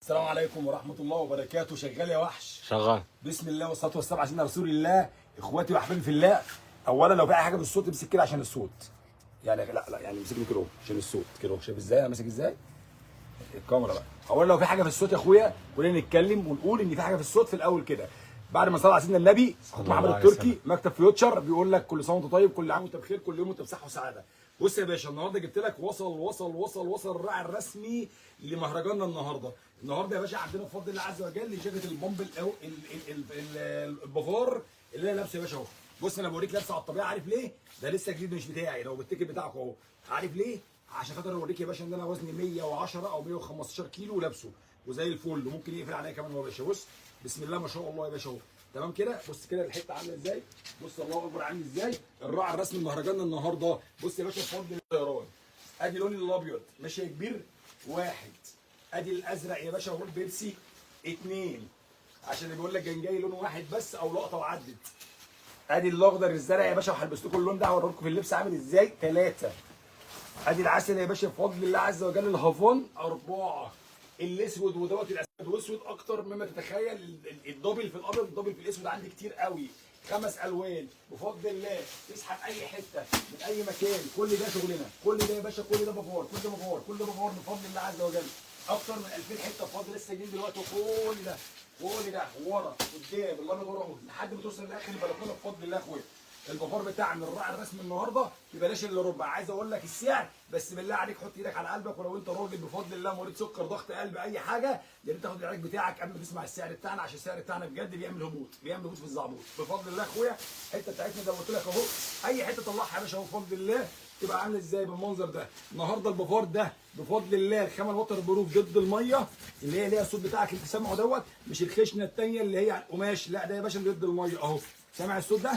السلام عليكم ورحمة الله وبركاته. شغال يا وحش؟ شغال. بسم الله والصلاة والسلام على سيدنا رسول الله. اخواتي واحبابي في الله، اولا لو في اي حاجة في الصوت امسك كده عشان الصوت. يعني لا يعني امسكني كده عشان الصوت كده. شايف ازاي انا ماسك ازاي؟ الكاميرا بقى. اولا لو في حاجة في الصوت يا اخويا كلنا نتكلم ونقول ان في حاجة في الصوت في الاول كده. بعد ما صلى على سيدنا النبي محمد التركي مكتب فيوتشر بيقول لك كل سنة وانت طيب، كل عام وانت بخير، كل يوم وانت بصحة وسعادة. بص يا باشا، النهارده جبت لك وصل الراعي الرسمي لمهرجاننا النهارده يا باشا. عندنا بفضل الله عز وجل جاكيت البامب البافار اللي انا لابسه يا باشا اهو. بص انا بوريك لابسه على الطبيعه، عارف ليه؟ ده لسه جديد مش بتاعي، لو بالتيكت بتاعك اهو. عارف ليه؟ عشان خاطر اوريك يا باشا ان انا وزني 110 او 115 كيلو ولابسه وزي الفل، وممكن يقفل عليا كمان اهو يا باشا. بص بسم الله ما شاء الله يا باشا اهو. تمام كده. بص كده الحته عامله ازاي، بص الله اكبر عامل ازاي. الراعي الرسمي لمهرجاننا النهارده. بص يا باشا بفضل الطيران، ادي لوني الابيض ماشي يا كبير واحد، ادي الازرق يا باشا اهو البيبسي اتنين، عشان اللي بيقول لك كان جاي لون واحد بس او لقطه وعدت. ادي الاخضر الزرق يا باشا، وهلبس لكم اللون ده هوريكم في اللبس عامل ازاي ثلاثه. ادي العسل يا باشا بفضل الله عز وجل الهافون اربعه. الاسود ودوت الاسود واسود اكتر مما تتخيل. الدبل في الابيض الدبل في الاسود عندي كتير قوي. 5 الوان بفضل الله، تسحب اي حته من اي مكان. كل ده شغلنا، كل ده يا باشا، كل ده بفار، كل ده بفار، كل ده بفار بفضل الله عز وجل. اكتر من 2000 حته بفضل لسه جايين دلوقتي. كل ده ورا قدام الله ينور اهو لحد ما توصل لاخر البلكونه بفضل الله يا اخويا. البفار بتاعنا الراعي الرسمي النهارده ببلاش الا ربع. عايز اقول لك السعر بس بالله عليك حط ايدك على قلبك، ولو انت راجل بفضل الله مريض سكر ضغط قلب اي حاجه يا ريت تاخد العلاج بتاعك قبل ما تسمع السعر بتاعنا، عشان السعر بتاعنا بجد بيعمل هبوط، في الزعبوط بفضل الله يا اخويا. الحته بتاعتنا زي ما قلت لك اهو، اي حته طلعها يا باشا اهو بفضل الله تبقى عامله ازاي بالمنظر ده. النهارده البفار ده بفضل الله الخامه الوتر بروف ضد الميه، اللي هي ليها الصوت بتاعك اللي انت سامعه دوت، مش الخشنه الثانيه اللي هي قماش، لا ده يا باشا ضد الميه اهو. سامع الصوت ده؟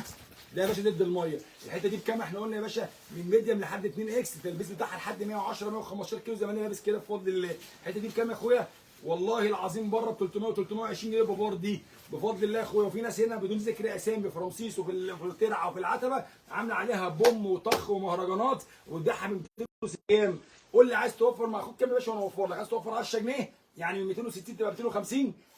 ده يا باشا ضد الميه. الحته دي بكام؟ احنا قلنا يا باشا من ميديم لحد 2 اكس، التلبيس بتاعها لحد 110 115 كيلو زي ما انا لابس كده بفضل الله. الحته دي بكام يا اخويا؟ والله العظيم بره ب 300 و 320 جنيه بفار دي بفضل الله يا اخويا. وفي ناس هنا بدون ذكر اسامي في رمسيس وفي الترعه وفي العتبه عامله عليها بوم وطخ ومهرجانات وتبيعها من 260 كام؟ قول لي عايز توفر مع اخوك كام يا باشا وانا اوفر لك. عايز توفر 10 جنيه يعني من 260 تبقى 250،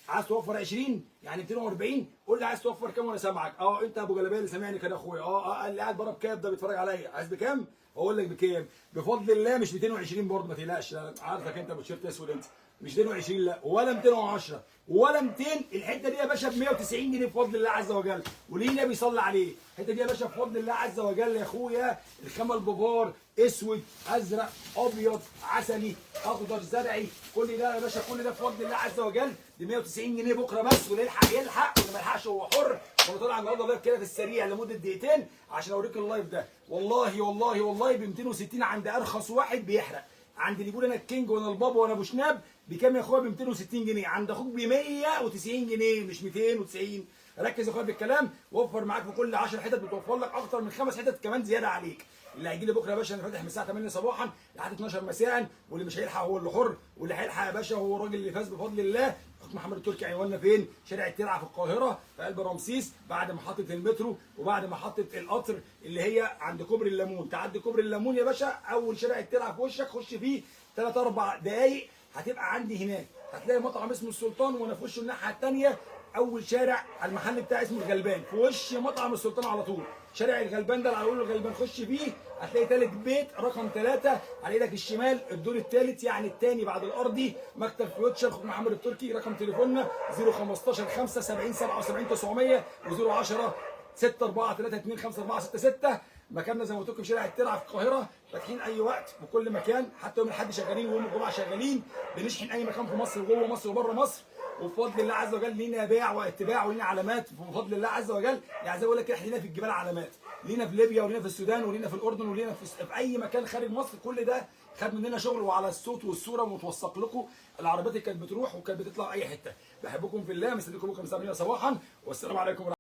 عايز توفر 20 يعني 240. قول لي عايز توفر كام وانا سامعك. انت ابو جلابيه اللي سامعني كده يا اخويا. اللي قاعد بره بكام ده بيتفرج عليا، عايز بكام؟ اقول لك بكام بفضل الله. مش 220 برضه ما تقلقش، عارفك انت ابو تيشيرت اسود انت. مش 220 لا، ولا 210 ولا 200. الحته دي يا باشا ب 190 جنيه بفضل الله عز وجل، وليه النبي صلى عليه. الحته دي يا باشا بفضل الله عز وجل يا اخويا. الخامه البفار اسود ازرق ابيض عسلي اخضر زرعي، كل ده يا باشا كل ده بفضل الله عز وجل ب 190 جنيه بكره بس. واللي يلحق يلحق واللي ما يلحقش هو حر. وانا طالع النهارده لايف كده في السريع لمده دقيقتين عشان اوريك اللايف ده. والله ب 260 عند ارخص واحد بيحرق. عند اللي بيقول انا الكينج وانا البابا وانا ابو شناب بكام يا اخويا؟ ب 260 جنيه. عند اخوك ب 190 جنيه مش 290. ركز يا اخويا في الكلام. وفر معاك في كل 10 حتت بتوفر لك اكتر من 5 حتت كمان زياده عليك. اللي هيجي لي بكره يا باشا انا فاتح من الساعه 8 صباحا لحد 12 مساء، واللي مش هيلحق هو اللي حر، واللي هيلحق يا باشا هو الراجل اللي فاز بفضل الله. اخوك محمد التركي. عنواننا فين؟ شارع الترعه في القاهره في قلب رمسيس، بعد محطه المترو وبعد محطه القطر اللي هي عند كوبري الليمون. تعدي كوبري الليمون يا باشا، اول شارع الترعه في وشك، خش فيه 3 4 دقايق هتبقى عندي هناك. هتلاقي مطعم اسمه السلطان، وانا في وشه الناحيه الثانيه اول شارع المحل بتاعي اسمه الغلبان، في وش مطعم السلطان على طول. شارع الغلبان ده اللي على الغلبان خش فيه هتلاقي ثالث بيت رقم 3 على ايدك الشمال، الدور الثالث يعني الثاني بعد الارضي، مكتب فيوتشر. اخوك محمد التركي. رقم تليفوننا 015 5 70 77 900 و010 6 4 3 2 5 4 6 6. مكاننا زي ما قلت لكم شارع الترعه في القاهره، فاتحين اي وقت وكل مكان، حتى يوم الاحد شغالين ويوم الجمعه شغالين. بنشحن اي مكان في مصر وجوه مصر وبره مصر. وبفضل الله عز وجل لينا بيع واتباع ولينا علامات بفضل الله عز وجل. يعني زي ما بقول لك احنا لينا في الجبال علامات، لينا في ليبيا ولينا في السودان ولينا في الاردن ولينا في اي مكان خارج مصر. كل ده خد مننا شغل وعلى الصوت والصوره متوثق لكم. العربيات اللي كانت بتروح وكانت بتطلع اي حته. بحبكم في الله، مستنيكم بكره الساعه 8 صباحا، والسلام عليكم.